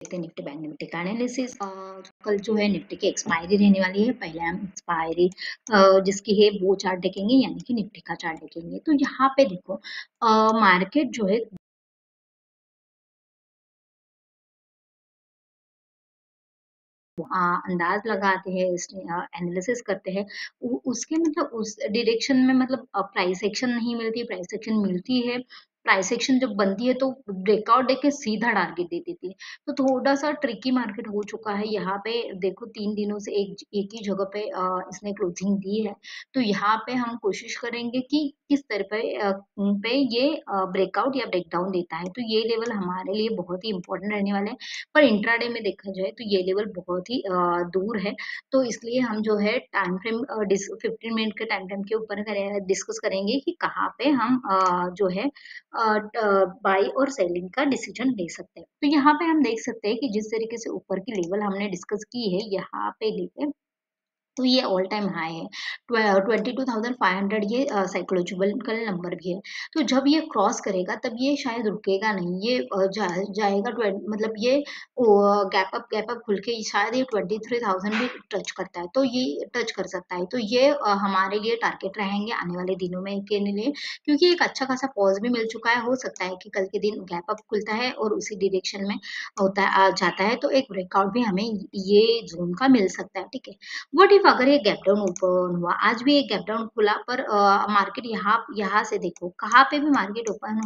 देखते हैं Nifty bank Nifty का एनालिसिस। कल जो है निफ्टी की एक्सपायरी रहने वाली है। पहले हम एक्सपायरी जिसकी है वो चार्ट देखेंगे, यानी कि निफ्टी का चार्ट देखेंगे। तो यहाँ पे देखो मार्केट जो है अंदाज लगाते हैं, एनालिसिस करते हैं, उसके मतलब उस डायरेक्शन में मतलब प्राइस एक्शन नहीं मिलती, प्राइस एक्शन मिलती है। प्राइस एक्शन जब बनती है तो ब्रेकआउट देके सीधा टारगेट दे देती है। तो थोड़ा सा ट्रिकी मार्केट हो चुका है यहाँ पे। देखो 3 दिनों से एक ही जगह पे इसने क्लोजिंग दी है। तो यहाँ पे हम कोशिश करेंगे कि किस तरह पे ये ब्रेकआउट या ब्रेकडाउन देता है। तो ये लेवल हमारे लिए बहुत ही इंपॉर्टेंट रहने वाले हैं। पर इंट्राडे में देखा जाए तो ये लेवल बहुत ही दूर है। तो इसलिए हम जो है टाइम फ्रेम 15 मिनट के टाइम फ्रेम के ऊपर डिस्कस करेंगे कि कहाँ पे हम जो है बाई और सेलिंग का डिसीजन ले सकते हैं। तो यहाँ पे हम देख सकते हैं कि जिस तरीके से ऊपर की लेवल हमने डिस्कस की है यहाँ पे लेके, तो ये ऑल टाइम हाई है। 22,500 ये साइकोलॉजिकल नंबर भी है। तो जब ये क्रॉस करेगा तब ये शायद रुकेगा नहीं, ये जाएगा मतलब ये गैप अप खुल के शायद ये 23,000 भी टच करता है, तो ये टच कर सकता है। तो ये हमारे लिए टारगेट रहेंगे आने वाले दिनों में के लिए, क्योंकि एक अच्छा खासा पॉज भी मिल चुका है। हो सकता है कि कल के दिन गैप अप खुलता है और उसी डायरेक्शन में होता है जाता है, तो एक ब्रेकआउट भी हमें ये जोन का मिल सकता है। ठीक है, व्हाट इफ अगर ये गैप डाउन ओपन हुआ, आज भी एक गैप डाउन खुला, पर मार्केट यहाँ यहाँ से देखो कहाँ पे भी मार्केट ओपन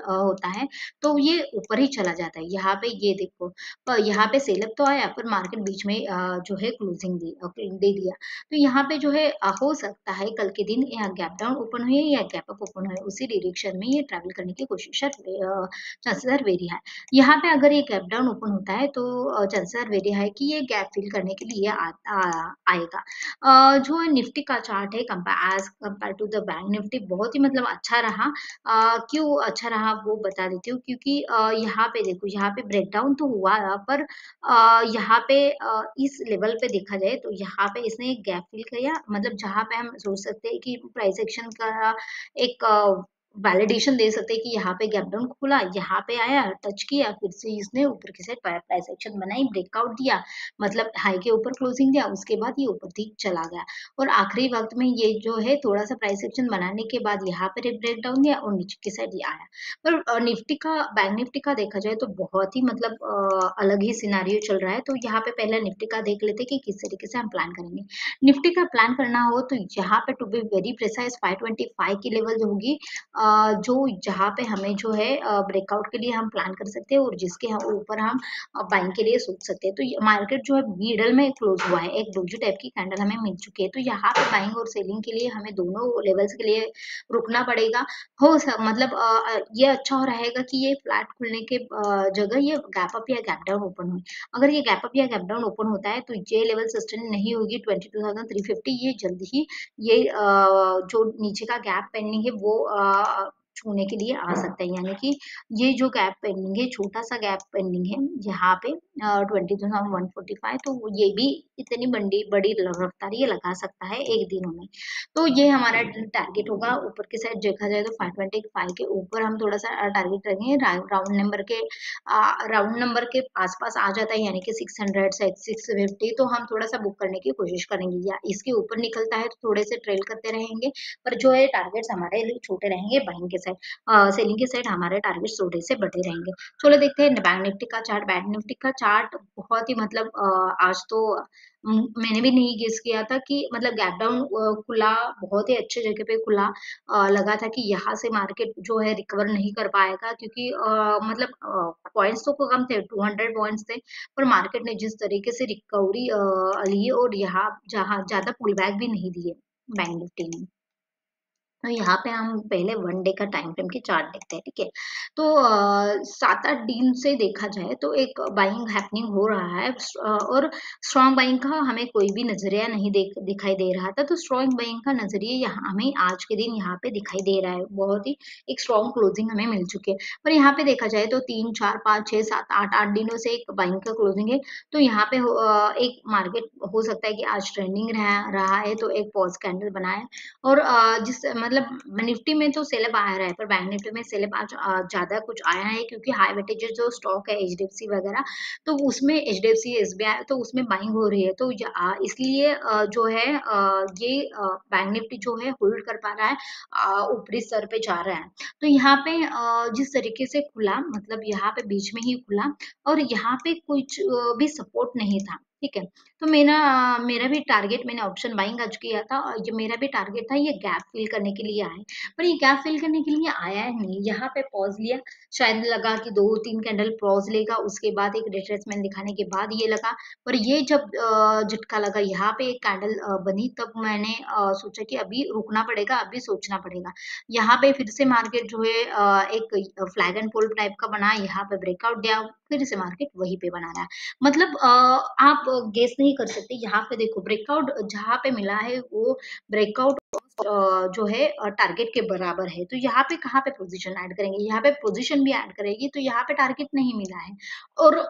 होता है तो ये ऊपर ही चला जाता है। यहाँ पे ये देखो, पर यहाँ पे सेलअप तो आया पर मार्केट बीच में जो है क्लोजिंग दे दिया। तो यहाँ पे जो है हो सकता है कल के दिन यहाँ गैप डाउन ओपन हुए या गैप अप ओपन हुए, उसी डायरेक्शन में ये ट्रैवल करने की कोशिश चांसेस आर वेरी हाई। यहाँ पे अगर ये गैप डाउन ओपन होता है तो चांसेस आर वेरी हाई कि ये गैप फिल करने के लिए आएगा। जो निफ्टी का चार्ट है as compare to the bank Nifty बहुत ही मतलब अच्छा रहा। क्यों अच्छा रहा वो बता देती हूँ, क्योंकि यहाँ पे देखो, यहाँ पे ब्रेकडाउन तो हुआ पर यहाँ पे इस लेवल पे देखा जाए तो यहाँ पे इसने एक गैप फिल किया, मतलब जहाँ पे हम सोच सकते हैं कि प्राइस एक्शन का एक वैलिडेशन दे सकते हैं कि यहाँ पे गैप डाउन खुला, यहाँ पे आया, टच किया, फिर से इसने ऊपर की साइड प्राइस एक्शन बनाई, ब्रेकआउट दिया, मतलब हाई के ऊपर क्लोजिंग दिया, उसके बाद ये ऊपर ठीक चला गया। और आखिरी वक्त में ये जो है थोड़ा सा प्राइस एक्शन बनाने के बाद यहाँ पे ब्रेक डाउन दिया और नीचे की साइड ये आया। पर निफ्टी का बैंक निफ्टी का देखा जाए तो बहुत ही मतलब अलग ही सिनारियो चल रहा है। तो यहाँ पे पहले निफ्टी का देख लेते कि किस तरीके से हम प्लान करेंगे। निफ्टी का प्लान करना हो तो यहाँ पे टू बी वेरी प्रिसाइज 525 की लेवल जो होगी, जो जहाँ पे हमें जो है ब्रेकआउट के लिए हम प्लान कर सकते हैं और जिसके ऊपर हम बाइंग के लिए सोच सकते हैं। तो मार्केट जो है मिडल में क्लोज हुआ है, एक डोजी टाइप की कैंडल हमें मिल चुकी है। तो यहाँ पे बाइंग और सेलिंग के लिए हमें दोनों लेवल्स के लिए रुकना पड़ेगा। मतलब ये अच्छा हो रहेगा कि ये फ्लैट खुलने के जगह ये गैप अप या गैप डाउन ओपन हो। अगर ये गैप अप या गैप डाउन ओपन होता है तो ये लेवल सस्टेन नहीं होगी 22,350, ये जल्दी ही ये जो नीचे का गैप पेंडिंग है वो छूने के लिए आ सकता है। यानी कि ये जो गैप पेंडिंग है, छोटा सा गैप पेंडिंग है यहाँ पे 22,145, तो ये भी इतनी बड़ी रफ्तार ये लगा सकता है एक दिनों में। तो ये हमारा टारगेट होगा। ऊपर की साइड देखा जाए तो 525 के ऊपर हम थोड़ा सा टारगेट रखेंगे। राउंड नंबर के आसपास आ जाता है, यानी कि 600 650, तो हम थोड़ा सा बुक करने की कोशिश करेंगे, या इसके ऊपर निकलता है तो थोड़े से ट्रेल करते रहेंगे। पर जो है टारगेट्स हमारे लिए छोटे रहेंगे, बाइंग के साइड सेलिंग के साइड हमारे टारगेट्स थोड़े से बड़े रहेंगे। चलो देखते हैं बैंक निफ्टी का चार्ट। बैंक निफ्टी का चार्ट बहुत ही मतलब आज तो मैंने भी नहीं गेस किया था कि मतलब गैप डाउन खुला, बहुत ही अच्छे जगह पे खुला। लगा था कि यहाँ से मार्केट जो है रिकवर नहीं कर पाएगा, क्योंकि मतलब पॉइंट्स तो कम थे, 200 पॉइंट्स थे, पर मार्केट ने जिस तरीके से रिकवरी ली और यहाँ जहाँ ज्यादा पुल बैक भी नहीं दिए बैंक निफ्टी ने। तो यहाँ पे हम पहले 1 डे का टाइम फ्रेम की चार्ट देखते हैं। ठीक है, तो 7-8 दिन से देखा जाए तो एक बाइंग हैपनिंग हो रहा है, और स्ट्रॉन्ग बाइंग का हमें कोई भी नजरिया नहीं दिखाई दे रहा था। तो स्ट्रॉन्ग बाइंग का नजरिया यहाँ हमें आज के दिन यहाँ पे दिखाई दे रहा है। बहुत ही एक स्ट्रॉन्ग क्लोजिंग हमें मिल चुकी है। पर यहाँ पे देखा जाए तो 3 4 5 6 7 8 दिनों से एक बाइंग का क्लोजिंग है। तो यहाँ पे एक मार्केट हो सकता है कि आज ट्रेंडिंग रहा है, तो एक पॉज कैंडल बनाए और जिस मतलब मतलब निफ्टी में तो सेल अप आ रहा है, पर बैंक निफ्टी में सेल अप आज ज्यादा कुछ आया है, क्योंकि हाई वेटेज जो स्टॉक है एचडीएफसी वगैरह, तो उसमें एचडीएफसी एसबीआई तो उसमें बाइंग हो रही है, तो इसलिए जो है ये बैंक निफ्टी जो है होल्ड कर पा रहा है, ऊपरी स्तर पे जा रहा है। तो यहाँ पे जिस तरीके से खुला, मतलब यहाँ पे बीच में ही खुला, और यहाँ पे कुछ भी सपोर्ट नहीं था, ठीक है। तो मेरा भी टारगेट, मैंने ऑप्शन बाइंग आज किया था, और ये मेरा भी टारगेट था, ये गैप फिल करने के लिए आए, पर ये गैप फिल करने के लिए आया ही नहीं, यहाँ पे पॉज लिया, शायद लगा कि 2-3 कैंडल पॉज लेगा, उसके बाद एक रिट्रेसमेंट दिखाने के बाद ये लगा। पर ये जब झटका लगा, यहाँ पे एक कैंडल बनी, तब मैंने सोचा कि अभी रुकना पड़ेगा, अभी सोचना पड़ेगा। यहाँ पे फिर से मार्केट जो है एक फ्लैग एंड फोल्ड टाइप का बना, यहाँ पे ब्रेकआउट दिया, फिर से मार्केट वहीं पे बना रहा है। मतलब आप गेस नहीं कर सकते, यहाँ पे देखो ब्रेकआउट जहाँ पे मिला है वो ब्रेकआउट जो है टारगेट के बराबर है, तो यहाँ पे कहाँ पे पोजीशन ऐड करेंगे, यहाँ पे पोजीशन भी ऐड करेगी, तो यहाँ पे टारगेट नहीं मिला है। और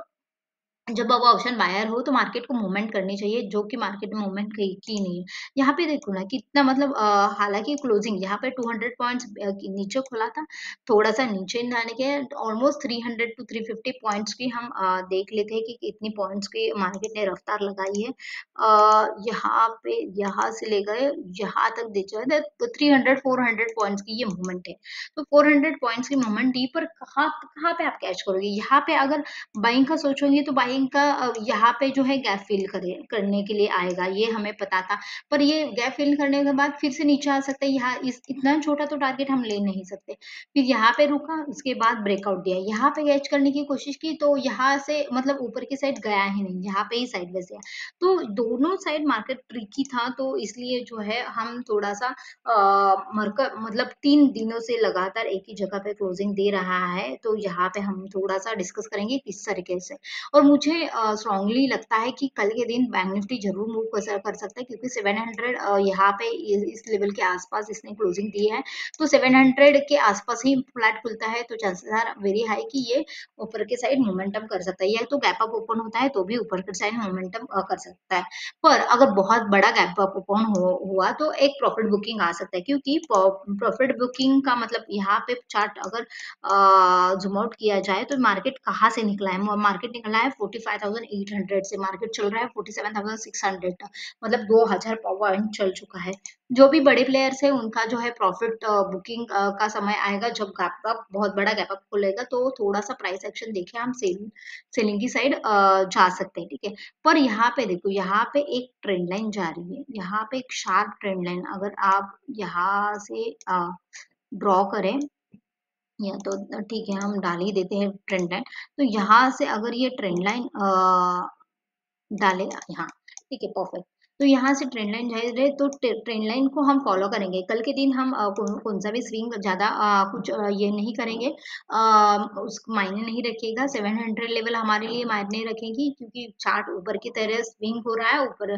जब अब ऑप्शन बायर हो तो मार्केट को मूवमेंट करनी चाहिए, जो कि मार्केट में मूवमेंट की नहीं है। यहाँ पे देखो ना कितना, मतलब हालांकि क्लोजिंग यहाँ पे 200 पॉइंट्स नीचे खुला था, थोड़ा सा नीचे जाने के ऑलमोस्ट 300 टू 350 पॉइंट्स की हम देख लेते हैं कि कितनी पॉइंट्स की मार्केट ने रफ्तार लगाई है। यहाँ पे यहाँ से ले गए, यहाँ तक देखा जाए तो 300-400 पॉइंट्स की ये मूवमेंट है। तो 400 पॉइंट्स की मूवमेंट दी, पर कहाँ कहाँ पे आप कैच करोगे, यहाँ पे अगर बाइंग का सोचोगे तो बाइंग का यहाँ पे जो है गैप फिल करने के लिए आएगा, ये हमें पता था। पर ये गैप फिल करने के बाद फिर से नीचे आ सकता है, यहाँ इस इतना छोटा तो टारगेट हम ले नहीं सकते। फिर यहाँ पे रुका, उसके बाद ब्रेकआउट दिया, यहाँ पे कैच करने की कोशिश की, तो यहाँ से मतलब ऊपर की साइड गया ही नहीं, यहाँ पे ही साइड वैसे है। तो दोनों साइड मार्केट ट्रिकी था, तो इसलिए जो है हम थोड़ा सा मरकर, मतलब 3 दिनों से लगातार एक ही जगह पे क्लोजिंग दे रहा है, तो यहाँ पे हम थोड़ा सा डिस्कस करेंगे किस तरीके से। और मुझे स्ट्रांगली लगता है कि कल के दिन बैंक निफ्टी जरूर मूव कर सकता है, क्योंकि 700 यहाँ पे इस लेवल के आसपास इसने क्लोजिंग दी है, तो 700 के आसपास ही फ्लैट खुलता है, तो चांसेस आर वेरी हाई कि ये ऊपर के साइड मोमेंटम कर सकता है, या तो गैप अप ओपन होता है तो भी ऊपर के साइड मोमेंटम कर सकता है। पर अगर बहुत बड़ा गैप अप ओपन हुआ तो एक प्रॉफिट बुकिंग आ सकता है, क्योंकि प्रॉफिट बुकिंग का मतलब यहाँ पे चार्ट अगर जूम आउट किया जाए तो मार्केट कहाँ से निकला है, मार्केट निकला है 45,800 से, मार्केट चल रहा है 47,600, मतलब 2,000 पॉइंट चल चुका है। जो भी बड़े प्लेयर्स है उनका जो है प्रॉफिट बुकिंग का समय आएगा, जब गैप अप, बहुत बड़ा गैप अप खुलेगा, तो थोड़ा सा प्राइस एक्शन देखे हम सेलिंग की साइड जा सकते हैं, ठीक है। पर यहाँ पे देखो, यहाँ पे एक ट्रेंड लाइन जा रही है, यहाँ पे एक शार्प ट्रेंड लाइन, अगर आप यहाँ से ड्रॉ करें, या तो ठीक है हम डाल ही देते हैं ट्रेंड लाइन। तो यहाँ से अगर ये ट्रेंड लाइन डाले यहाँ, ठीक है, परफेक्ट। तो यहाँ से ट्रेंड लाइन जाए रहे, तो ट्रेंड लाइन को हम फॉलो करेंगे, कल के दिन हम कौन सा भी स्विंग ज्यादा कुछ ये नहीं करेंगे, उस मायने नहीं रखिएगा, 700 लेवल हमारे लिए मायने रखेगी, क्योंकि चार्ट ऊपर की तरह स्विंग हो रहा है, ऊपर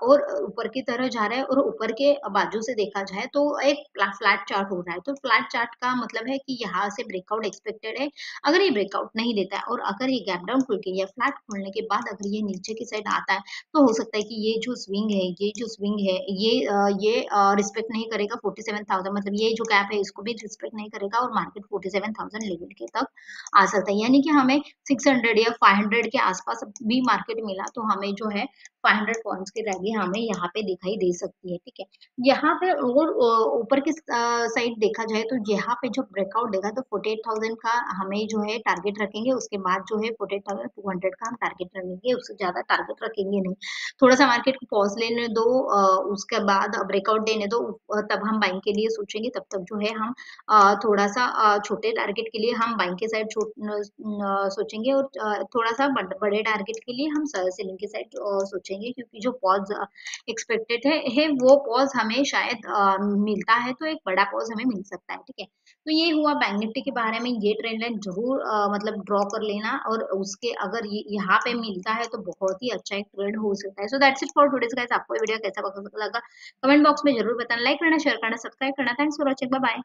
और ऊपर की तरह जा रहा है, और ऊपर के बाजू से देखा जाए तो एक फ्लैट चार्ट हो रहा है, तो फ्लैट चार्ट का मतलब है कि यहाँ से ब्रेकआउट एक्सपेक्टेड है। अगर ये ब्रेकआउट नहीं देता है, और अगर ये गैप डाउन खुल के या फ्लैट खोलने के बाद अगर ये नीचे की साइड आता है, तो हो सकता है कि ये जो स्विंग है ये रिस्पेक्ट नहीं करेगा 47,000, मतलब ये जो गैप है इसको भी रिस्पेक्ट नहीं करेगा, और मार्केट 47,000 लेवल के तक आ सकता है, यानी कि हमें 600 या 500 के आसपास भी मार्केट मिला तो हमें जो है 500 पॉइंट्स की रैली हमें यहाँ पे दिखाई दे सकती है, ठीक है। यहाँ पे और ऊपर की साइड देखा जाए तो यहाँ पे जो ब्रेकआउट देगा तो 48,000 का हमें जो है टारगेट रखेंगे, उसके बाद जो है 48,200 का हम टारगेट रखेंगे, उससे ज्यादा टारगेट रखेंगे नहीं। थोड़ा सा मार्केट को पॉज लेने दो, उसके बाद ब्रेकआउट देने दो, तब हम बाइंग के लिए सोचेंगे, तब तक जो है हम थोड़ा सा छोटे टारगेट के लिए हम बाइंग के साइड सोचेंगे, और थोड़ा सा बड़े टारगेट के लिए हम सेलिंग के साइड सोचेंगे, क्योंकि जो पॉज एक्सपेक्टेड है वो पॉज हमें शायद मिलता है, तो एक बड़ा पॉज हमें मिल सकता है, ठीक है। तो ये हुआ बैंक निफ्टी के बारे में, ये ट्रेंड लाइन जरूर मतलब ड्रॉ कर लेना, और उसके अगर यहाँ पे मिलता है तो बहुत ही अच्छा एक ट्रेड हो सकता है। So that's it for today's guys, आपको वीडियो कैसा लगा कमेंट बॉक्स में जरूर बताना, लाइक करना, शेयर करना, सब्सक्राइब करना। Thanks for watching, bye bye.